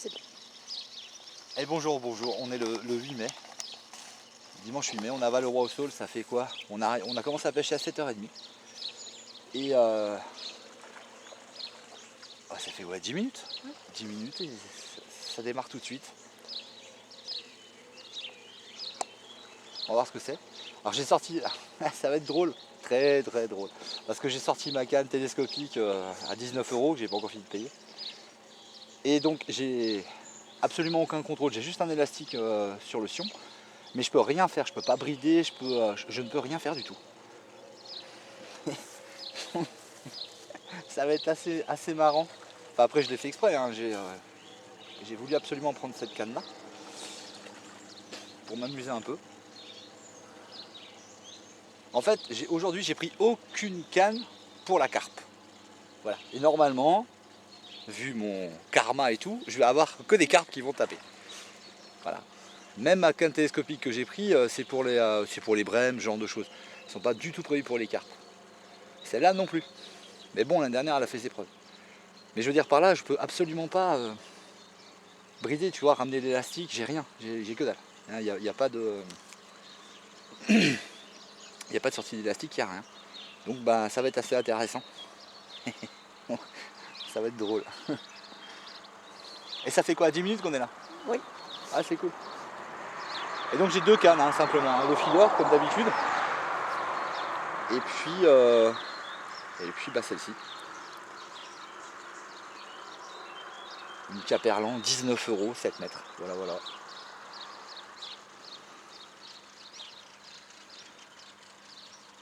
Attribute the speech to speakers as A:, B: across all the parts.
A: possible.
B: Et bonjour, on est le 8 mai, dimanche 8 mai, on avale le roi au saule, ça fait quoi on a commencé à pêcher à 7h30 et ça fait 10 minutes, 10 minutes et ça démarre tout de suite. On va voir ce que c'est. Alors j'ai sorti, ça va être drôle, très drôle, parce que j'ai sorti ma canne télescopique à 19 € que j'ai pas encore fini de payer. Et donc j'ai absolument aucun contrôle, j'ai juste un élastique sur le sion, mais je peux rien faire, je peux pas brider, je ne peux rien faire du tout. Ça va être assez marrant. Enfin, après je l'ai fait exprès, hein. J'ai voulu absolument prendre cette canne là pour m'amuser un peu. En fait, aujourd'hui j'ai pris aucune canne pour la carpe. Voilà. Et normalement, vu mon karma et tout, je vais avoir que des carpes qui vont taper. Voilà. Même ma canne télescopique que j'ai pris, c'est pour les brèmes, ce genre de choses. Ils ne sont pas du tout prévus pour les carpes. Celle-là non plus. Mais bon, l'année dernière, elle a fait ses preuves. Mais je veux dire par là, je peux absolument pas brider, tu vois, ramener l'élastique, j'ai rien, j'ai que dalle. Il n'y a pas de. Il n'y a pas de sortie d'élastique, il n'y a rien. Donc bah ça va être assez intéressant. Ça va être drôle. Et ça fait quoi, 10 minutes qu'on est là?
A: Oui.
B: Ah, c'est cool. Et donc j'ai deux cannes, hein, simplement, hein, le feeder comme d'habitude. Et puis bah celle-ci. Une Caperlan, 19 €, 7 mètres. Voilà.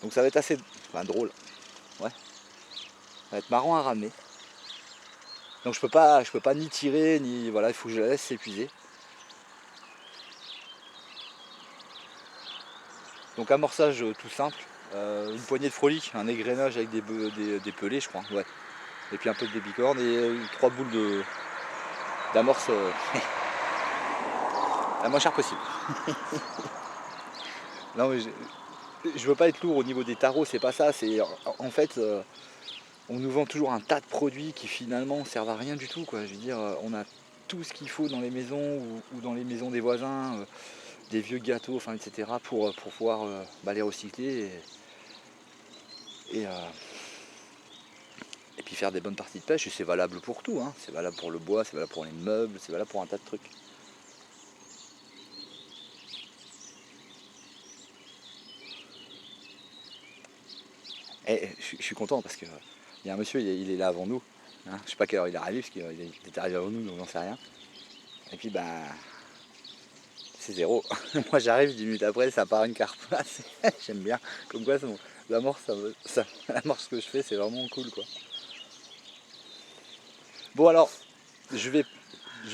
B: Donc ça va être assez drôle. Ouais. Ça va être marrant à ramener. Donc je peux pas ni tirer, ni. Voilà, il faut que je la laisse s'épuiser. Donc amorçage tout simple. Une poignée de frolic, un égrenage avec des pelés, je crois. Ouais. Et puis un peu de débicorne et 3 boules d'amorce la moins chère possible. Non mais je veux pas être lourd au niveau des tarots, c'est pas ça. C'est en fait on nous vend toujours un tas de produits qui finalement servent à rien du tout, quoi. Je veux dire, on a tout ce qu'il faut dans les maisons ou dans les maisons des voisins, des vieux gâteaux, enfin etc. pour pouvoir les recycler et, et puis faire des bonnes parties de pêche. Et c'est valable pour tout, hein. C'est valable pour le bois, c'est valable pour les meubles, c'est valable pour un tas de trucs. Et je suis content parce que il y a un monsieur, il est là avant nous. Hein. Je sais pas quelle heure il est arrivé, parce qu'il était arrivé avant nous, donc j'en sais rien. Et puis c'est zéro. Moi j'arrive 10 minutes après, ça part une carpe. J'aime bien. Comme quoi l'amorce que je fais, c'est vraiment cool, quoi. Bon alors, je vais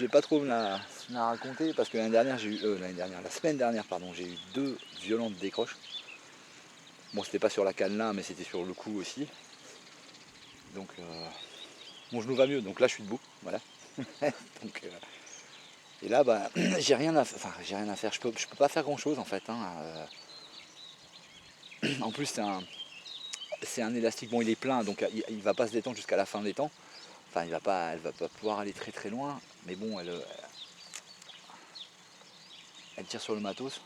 B: pas trop me la raconter parce que la semaine dernière, pardon, j'ai eu 2 violentes décroches. Bon, c'était pas sur la canne là, mais c'était sur le coup aussi. Donc mon genou va mieux, donc là je suis debout, voilà. Donc, et là, j'ai rien à faire. Je peux pas faire grand chose en fait, hein. En plus, c'est un élastique. Bon, il est plein, donc il va pas se détendre jusqu'à la fin des temps. Enfin, elle va pas pouvoir aller très loin. Mais bon, elle tire sur le matos.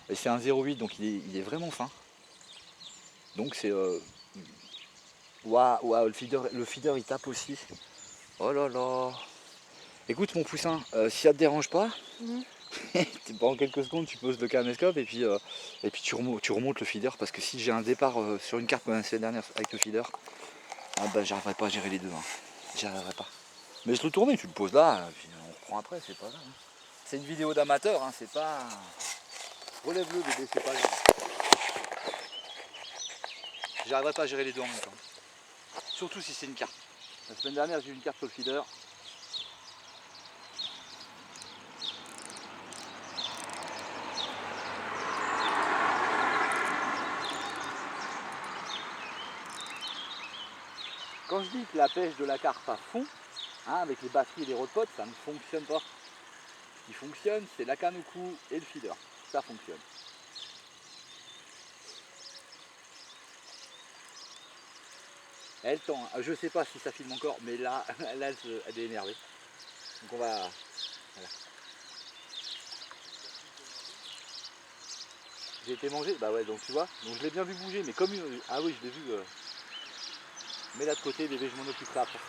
B: Et c'est un 0,8, donc il est vraiment fin. Donc c'est waouh, le feeder il tape aussi. Oh là là. Écoute mon poussin, si ça te dérange pas, pendant quelques secondes tu poses le caméscope et puis tu remontes le feeder, parce que si j'ai un départ sur une carte comme la semaine dernière avec le feeder, j'arriverai pas à gérer les deux, hein. J'y arriverai pas. Mais je le tourne, tu le poses là, et puis on reprend après, c'est pas grave, hein. C'est une vidéo d'amateur, hein, c'est pas. Relève-le bébé, c'est pas grave. J'arriverai pas à gérer les deux en même temps. Surtout si c'est une carte. La semaine dernière j'ai eu une carte sur le feeder. Quand je dis que la pêche de la carpe à fond, hein, avec les batteries et les rod-pots, ça ne fonctionne pas. Ce qui fonctionne, c'est la canne au cou et le feeder. Ça fonctionne. Elle tend, je sais pas si ça filme encore, mais là, elle est énervée. Donc on va Voilà. J'ai été mangé, bah ouais, donc tu vois, donc je l'ai bien vu bouger, mais comme une... Ah oui, je l'ai vu. Mets là de côté, bébé, je m'en occuperai après.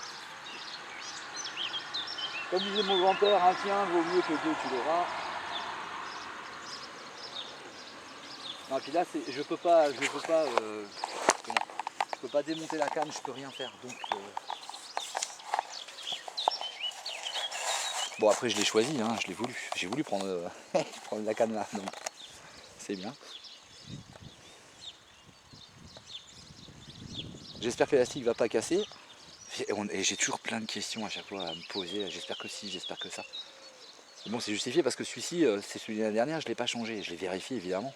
B: Comme disait mon grand-père, un tien vaut mieux que deux, tu l'auras. Non, puis là, je peux pas, comment, je peux pas démonter la canne, je peux rien faire. Donc, bon, après, je l'ai choisi, hein, je l'ai voulu. J'ai voulu prendre, prendre la canne là, donc c'est bien. J'espère que l'élastique va pas casser. Et j'ai toujours plein de questions à chaque fois à me poser. J'espère que si, j'espère que ça. Mais bon, c'est justifié parce que celui-ci, c'est celui de l'année dernière, je l'ai pas changé. Je l'ai vérifié évidemment.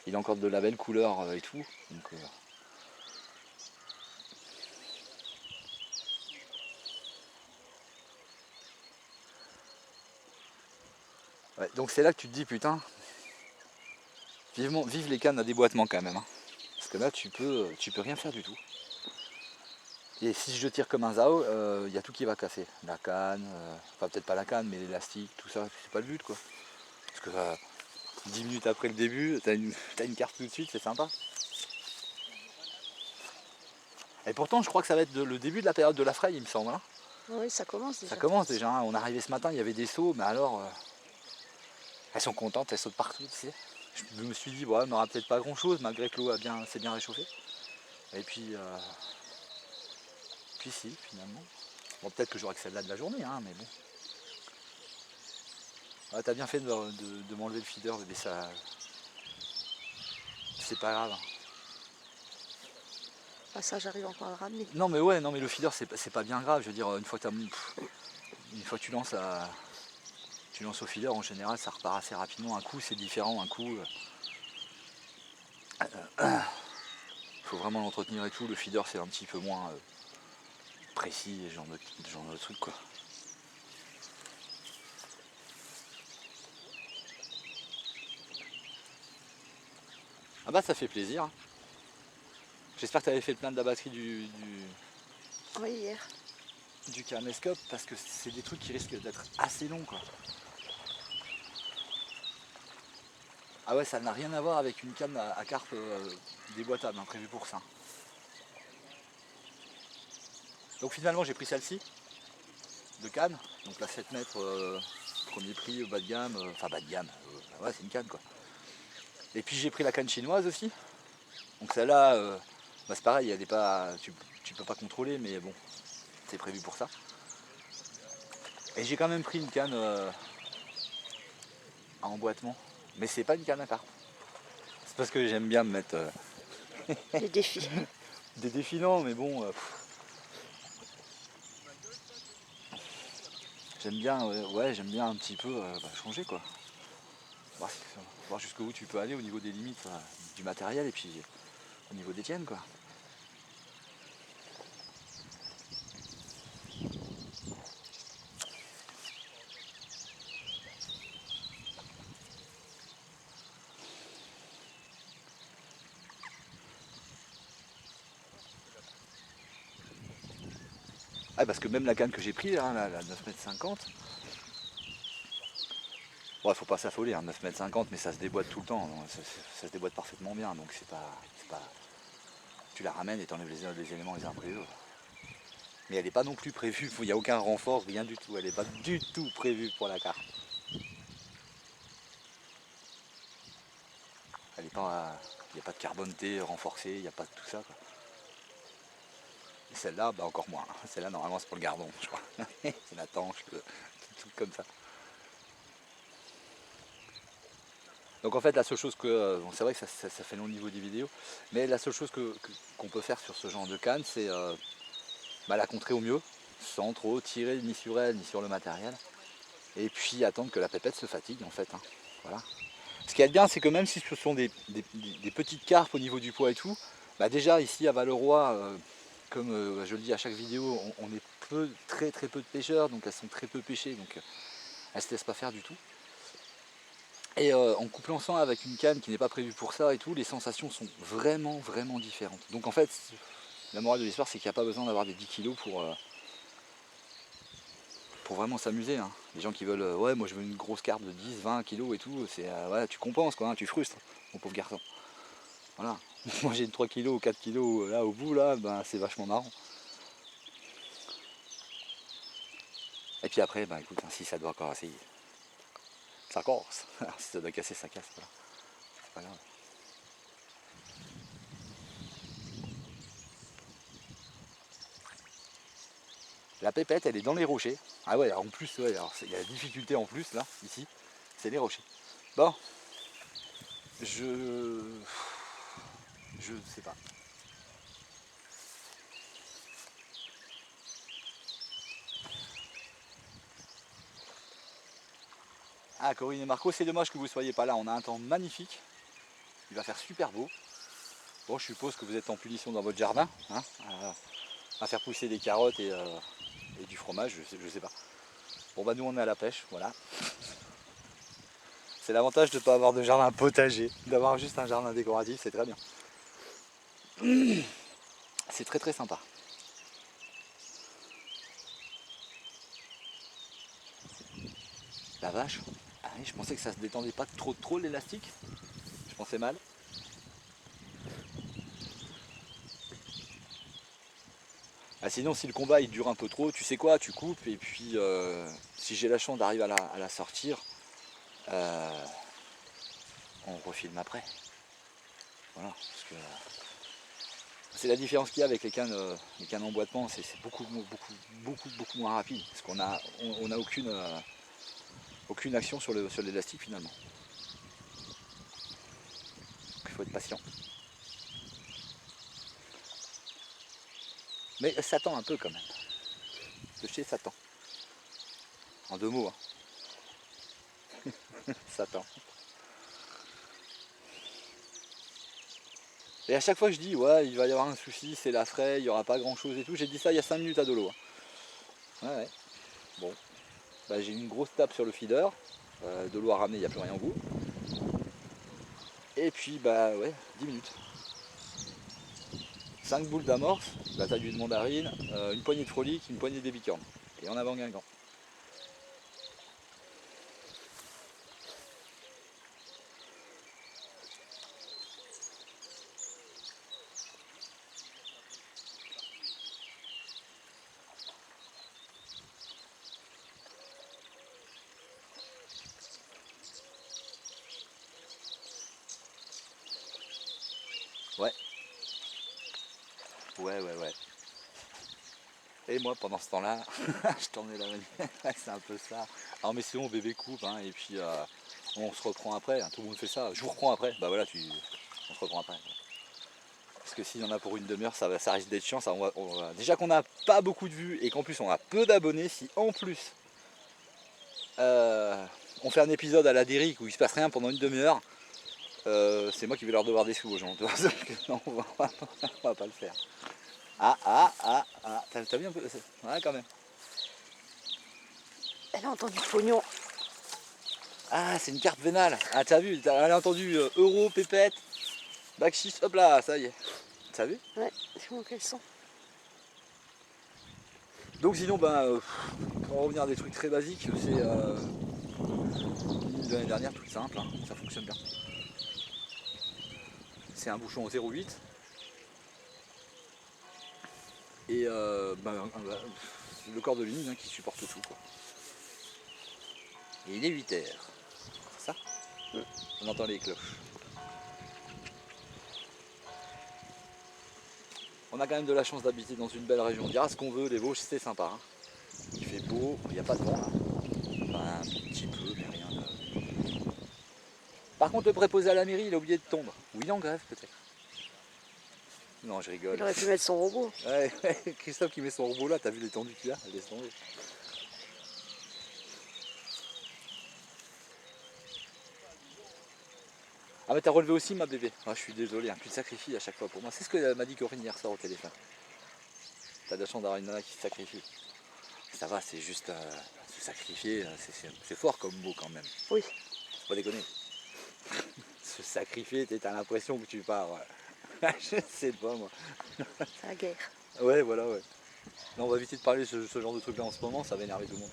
B: Il a encore de la belle couleur et tout. Donc, ouais, donc c'est là que tu te dis putain, vive les cannes à déboîtement quand même. Hein. Parce que là tu peux rien faire du tout. Et si je tire comme un Zao, il y a tout qui va casser. La canne, enfin peut-être pas la canne, mais l'élastique, tout ça, c'est pas le but quoi. Parce que 10 minutes après le début, t'as une carte tout de suite, c'est sympa. Et pourtant je crois que ça va être le début de la période de la fraye il me semble. Hein.
A: Oui, ça commence déjà.
B: Ça commence déjà, hein. On est arrivé ce matin, il y avait des sauts, mais alors elles sont contentes, elles sautent partout, tu sais. Je me suis dit, bon, on n'aura peut-être pas grand chose malgré que l'eau s'est bien réchauffée. Et puis si, finalement. Bon, peut-être que j'aurai que celle-là de la journée, hein, mais bon. Ah, t'as bien fait de m'enlever le feeder, bébé, ça. C'est pas grave.
A: Ah, ça, j'arrive encore à le ramener.
B: Non, mais ouais, non, mais le feeder, c'est pas bien grave. Je veux dire, une fois que tu lances au feeder, en général, ça repart assez rapidement. Un coup, c'est différent, un coup. Faut vraiment l'entretenir et tout. Le feeder, c'est un petit peu moins précis, genre de truc, quoi. Ah bah ça fait plaisir. J'espère que tu avais fait le plein de la batterie
A: Oui, hier.
B: du caméscope parce que c'est des trucs qui risquent d'être assez longs quoi. Ah ouais, ça n'a rien à voir avec une canne à carpe déboîtable, hein, prévue pour ça. Donc finalement j'ai pris celle-ci de canne, donc la 7 mètres premier prix bas de gamme, enfin bas de gamme, ouais c'est une canne quoi. Et puis j'ai pris la canne chinoise aussi. Donc celle-là, bah, c'est pareil, elle est pas, tu peux pas contrôler mais bon, c'est prévu pour ça. Et j'ai quand même pris une canne à emboîtement, mais c'est pas une canne à carpe. C'est parce que j'aime bien me mettre
A: Les défis.
B: des défis, non, mais bon, j'aime bien, ouais, j'aime bien un petit peu changer quoi. Voir jusqu'où tu peux aller au niveau des limites du matériel et puis au niveau des tiennes quoi. Ah, parce que même la canne que j'ai prise, hein, la 9,50 m, bon, faut pas s'affoler, hein, 9,50 m, mais ça se déboîte tout le temps, hein, ça se déboîte parfaitement bien, donc c'est pas. Tu la ramènes et t'enlèves les éléments les uns après les autres. Mais elle n'est pas non plus prévue, il n'y a aucun renfort, rien du tout, elle n'est pas du tout prévue pour la carte. Elle est pas. Il n'y a pas de carbone T renforcé, il n'y a pas de tout ça quoi. Et celle-là, bah encore moins. Celle-là normalement c'est pour le gardon, je crois. C'est la tanche, tout comme ça. Donc en fait la seule chose que. Bon, c'est vrai que ça fait long au niveau des vidéos, mais la seule chose qu'on peut faire sur ce genre de canne, c'est la contrer au mieux, sans trop tirer ni sur elle ni sur le matériel. Et puis attendre que la pépette se fatigue en fait. Hein. Voilà. Ce qui est bien, c'est que même si ce sont des petites carpes au niveau du poids et tout, bah déjà ici à Valeroy, comme je le dis à chaque vidéo, on est très peu de pêcheurs, donc elles sont très peu pêchées, donc elles ne se laissent pas faire du tout. Et en couplant ça avec une canne qui n'est pas prévue pour ça et tout, les sensations sont vraiment différentes. Donc en fait, la morale de l'histoire, c'est qu'il n'y a pas besoin d'avoir des 10 kg pour faut vraiment s'amuser. Hein. Les gens qui veulent, ouais, moi je veux une grosse carpe de 10, 20 kilos et tout, c'est, ouais, tu compenses quoi, hein, tu frustres, mon pauvre garçon. Voilà. Moi j'ai une 3 kilos ou 4 kilos là au bout, là, ben, c'est vachement marrant. Et puis après, ben, écoute, hein, si ça doit casser, ça casse. Alors, si ça doit casser, ça casse. Voilà. C'est pas grave. La pépette, elle est dans les rochers. Ah ouais, en plus, ouais, il y a la difficulté en plus, là, ici, c'est les rochers. Bon, je sais pas. Ah, Corinne et Marco, c'est dommage que vous ne soyez pas là. On a un temps magnifique. Il va faire super beau. Bon, je suppose que vous êtes en punition dans votre jardin, hein, à faire pousser des carottes et du fromage, je sais pas. Bon, bah nous, on est à la pêche, voilà. C'est l'avantage de ne pas avoir de jardin potager, d'avoir juste un jardin décoratif, c'est très bien. C'est très très sympa. La vache, ah oui, je pensais que ça se détendait pas trop l'élastique. Je pensais mal. Ah, sinon si le combat il dure un peu trop, tu sais quoi, tu coupes et puis si j'ai la chance d'arriver à la sortir, on refilme après. Voilà, parce que c'est la différence qu'il y a avec les cannes emboîtement, c'est beaucoup moins rapide. Parce qu'on a, on a aucune action sur l'élastique finalement. Donc il faut être patient. Mais ça tend un peu quand même. De chez Satan. En 2 mots. Hein. Satan. Et à chaque fois je dis ouais il va y avoir un souci, c'est la fraie, il n'y aura pas grand chose et tout. J'ai dit ça il y a 5 minutes à Dolo. Hein. Ouais. Bon. Bah, j'ai une grosse tape sur le feeder. De l'eau à ramener, il n'y a plus rien au bout. Et puis bah ouais, 10 minutes. 5 boules d'amorce, la taille d'une mandarine, une poignée de frolic, une poignée de bicorne. Et en avant Guingamp. Ouais. Ouais. Et moi pendant ce temps-là, je tournais la manivelle. C'est un peu ça. Alors mais sinon bébé coupe hein, et puis on se reprend après. Hein, tout le monde fait ça. Je vous reprends après. Bah voilà, on se reprend après. Parce que s'il y en a pour une demi-heure, ça risque d'être chiant. Ça, déjà qu'on n'a pas beaucoup de vues et qu'en plus on a peu d'abonnés, si en plus on fait un épisode à la Derrick où il se passe rien pendant une demi-heure, c'est moi qui vais leur devoir des sous aux gens. Non, on va pas le faire. T'as vu un peu? Ouais, quand même.
A: Elle a entendu pognon.
B: Ah, c'est une carte vénale. Ah, t'as vu? Elle a entendu euro, pépette, backshit, hop là, ça y est. T'as vu?
A: Ouais, c'est bon qu'elles sont.
B: Donc sinon, pour en revenir à des trucs très basiques, c'est l'année dernière, toute simple, hein, ça fonctionne bien. C'est un bouchon 0,8 et le corps de ligne hein, qui supporte tout quoi. Et il est 8h, c'est ça? On entend les cloches. On a quand même de la chance d'habiter dans une belle région. On dira ce qu'on veut, les Vosges c'est sympa. Hein. Il fait beau, il n'y a pas de vent là. Enfin, un petit peu, mais rien de... Par contre le préposé à la mairie il a oublié de tomber. Ou il est en grève peut-être. Non je rigole.
A: Il aurait pu mettre son robot.
B: Ouais, Christophe qui met son robot là, t'as vu l'étendue qu'il a? Laisse tomber. Ah mais t'as relevé aussi ma bébé. Ah, je suis désolé, hein, tu te sacrifies à chaque fois pour moi. C'est ce que m'a dit Corinne hier soir au téléphone. T'as de la chance d'avoir une nana qui se sacrifie. Ça va, c'est juste se sacrifier, c'est fort comme mot quand même.
A: Oui.
B: Faut pas déconner. Se sacrifier, t'as l'impression que tu pars. Je sais pas moi.
A: C'est la guerre.
B: Ouais, voilà, ouais. Non, on va éviter de parler de ce genre de truc là en ce moment, ça va énerver tout le monde.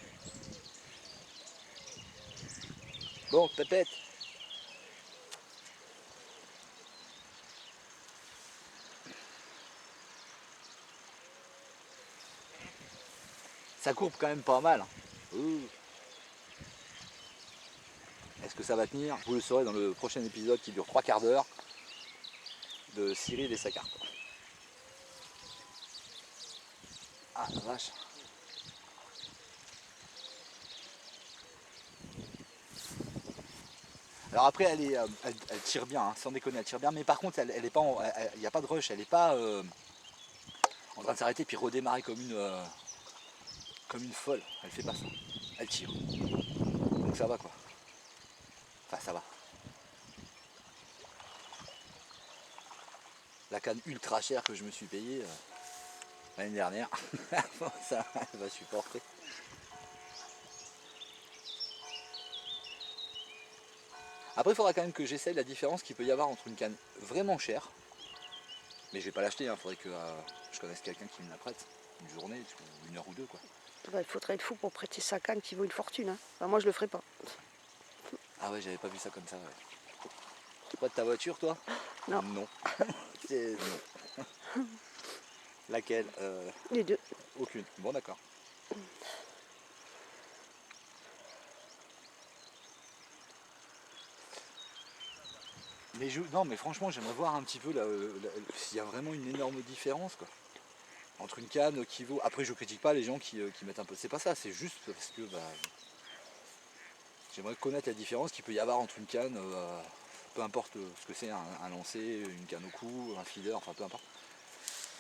B: Bon, pépette. Ça courbe quand même pas mal. Ouh. Est-ce que ça va tenir? Vous le saurez dans le prochain épisode qui dure 3 quarts d'heure de Cyril et sa carpe. Ah la vache. Alors après elle tire bien, hein, sans déconner, elle tire bien, mais par contre elle est pas, il n'y a pas de rush, elle n'est pas en train de s'arrêter puis redémarrer comme une folle. Elle fait pas ça. Elle tire. Donc ça va quoi. Enfin ça va. La canne ultra chère que je me suis payée l'année dernière, ça elle va supporter. Après il faudra quand même que j'essaye la différence qu'il peut y avoir entre une canne vraiment chère, mais je vais pas l'acheter, il faudrait que je connaisse quelqu'un qui me la prête, une journée, une heure ou deux quoi.
A: Bah, il faudrait être fou pour prêter sa canne qui vaut une fortune. Hein. Bah, moi, je le ferai pas.
B: Ah ouais, j'avais pas vu ça comme ça. Ouais. Tu prêtes ta voiture toi?
A: Non.
B: Non. C'est non. Laquelle?
A: Les deux.
B: Aucune. Bon d'accord. Mais non mais franchement j'aimerais voir un petit peu s'il y a vraiment une énorme différence quoi. Entre une canne qui vaut. Après je critique pas les gens qui mettent un peu. C'est pas ça, c'est juste parce que j'aimerais connaître la différence qu'il peut y avoir entre une canne, peu importe ce que c'est, un lancer, une canne au cou, un feeder, enfin peu importe.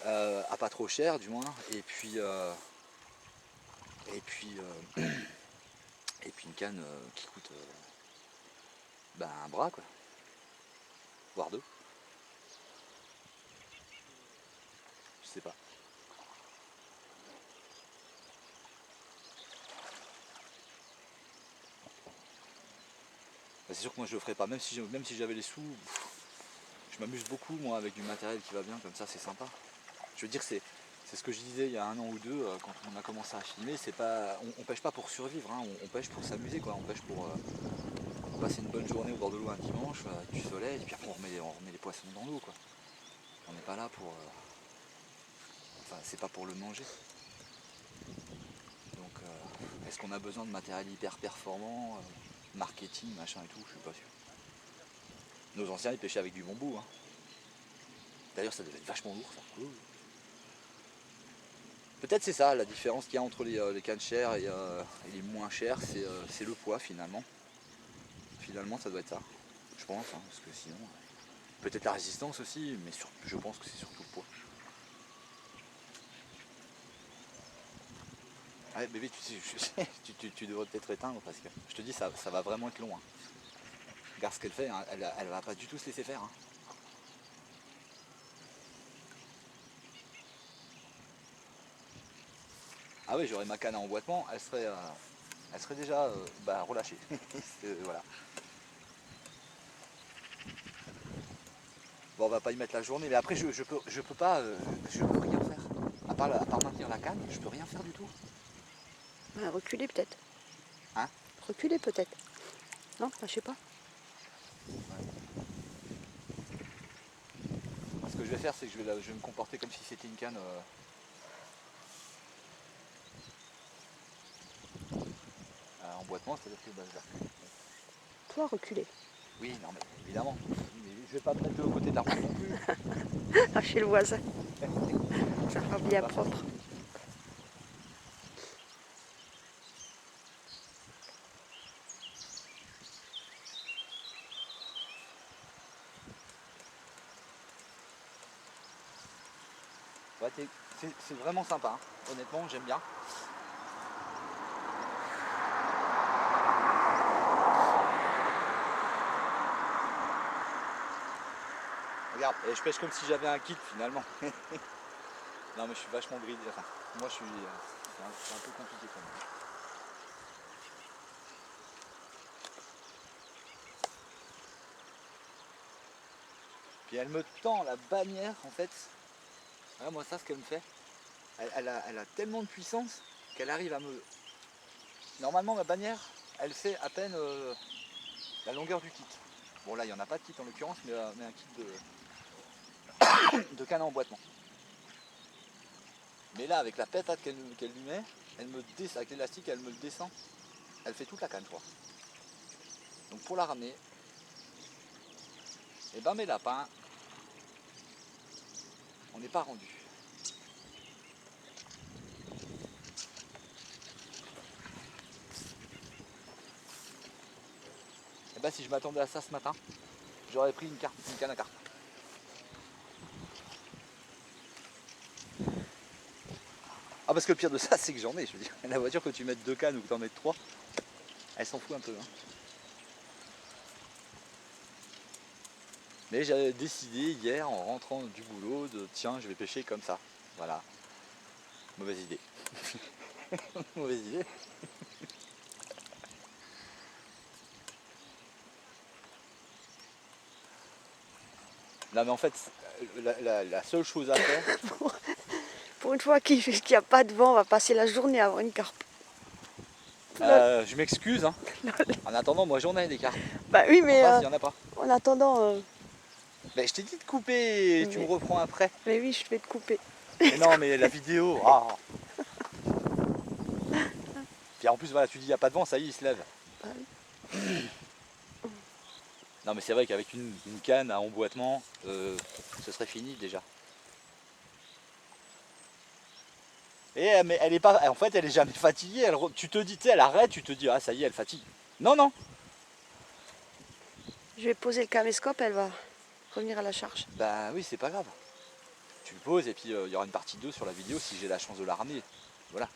B: À pas trop cher du moins. Et puis, et puis une canne qui coûte un bras quoi, voire deux. Je sais pas. C'est sûr que moi je le ferais pas, même si j'avais les sous, je m'amuse beaucoup moi avec du matériel qui va bien, comme ça c'est sympa. Je veux dire c'est ce que je disais il y a un an ou deux quand on a commencé à filmer, c'est pas. On pêche pas pour survivre, hein, on pêche pour s'amuser quoi, on pêche pour passer une bonne journée au bord de l'eau un dimanche, du soleil, et puis après on remet les poissons dans l'eau quoi. On n'est pas là pour. Enfin c'est pas pour le manger. Donc est-ce qu'on a besoin de matériel hyper performant, marketing, machin et tout, je suis pas sûr. Nos anciens ils pêchaient avec du bambou. Hein. D'ailleurs ça devait être vachement lourd ça. Peut-être c'est ça la différence qu'il y a entre les cannes chères et les moins chères, c'est le poids finalement. Finalement ça doit être ça. Je pense, hein, parce que sinon. Peut-être la résistance aussi, mais je pense que c'est surtout le poids. Ouais bébé tu devrais peut-être éteindre parce que je te dis ça va vraiment être long. Hein. Regarde ce qu'elle fait, hein, elle va pas du tout se laisser faire. Hein. Ah oui j'aurais ma canne à emboîtement, elle serait déjà relâchée. Voilà. Bon on va pas y mettre la journée, mais après je peux pas je peux rien faire. À part maintenir la canne, je peux rien faire du tout.
A: Bah, reculer peut-être.
B: Hein?
A: Reculer peut-être. Non, bah, je sais pas.
B: Ce que je vais faire c'est que je vais me comporter comme si c'était une canne à emboîtement, c'est-à-dire que je vais reculer.
A: Toi, reculer.
B: Oui, non mais évidemment. Mais je vais pas me mettre de l'autre côté de la route non plus.
A: Ah, chez le voisin. Ça fera bien
B: Pas
A: propre.
B: Ouais, c'est vraiment sympa, hein. Honnêtement j'aime bien. Regarde, et je pêche comme si j'avais un kit finalement. Non mais je suis vachement gris. Enfin, moi je suis. C'est un peu compliqué quand même. Puis elle me tend la bannière en fait. Ouais, moi ça ce qu'elle me fait. elle a tellement de puissance qu'elle arrive à me... Normalement ma bannière, elle fait à peine la longueur du kit. Bon là il n'y en a pas de kit en l'occurrence, mais un kit de canne à emboîtement. Mais là avec la pétate qu'elle lui met, elle me descend, avec l'élastique elle me le descend. Elle fait toute la canne je crois. Donc pour la ramener, et ben mes lapins, on n'est pas rendu. Et ben si je m'attendais à ça ce matin, j'aurais pris une canne à carpe. Ah parce que le pire de ça c'est que j'en ai, je veux dire, la voiture que tu mettes 2 cannes ou que tu en mettes 3, elle s'en fout un peu. Hein. Mais j'avais décidé hier en rentrant du boulot de tiens je vais pêcher comme ça. Voilà. Mauvaise idée. Mauvaise idée. Non mais en fait la seule chose à faire.
A: Pour une fois qu'il n'y a pas de vent, on va passer la journée à avoir une carpe.
B: Je m'excuse. Hein. En attendant, moi j'en ai des cartes.
A: Bah oui, mais
B: Enfin, s'il y en a pas.
A: en attendant...
B: Mais je t'ai dit de couper et tu me reprends après.
A: Mais oui, je vais te couper.
B: Mais non, mais la vidéo. Ah. Puis en plus, voilà, tu dis il n'y a pas de vent, ça y est, il se lève.
A: Bah oui.
B: Non, mais c'est vrai qu'avec une canne à emboîtement, ce serait fini déjà. Et mais elle est pas, en fait, elle est jamais fatiguée. Tu te dis, tu sais, elle arrête, tu te dis ah ça y est, elle fatigue. Non, non.
A: Je vais poser le caméscope, elle va revenir à la charge.
B: Bah oui, c'est pas grave. Tu le poses et puis il y aura une partie 2 sur la vidéo si j'ai la chance de la ramener. Voilà.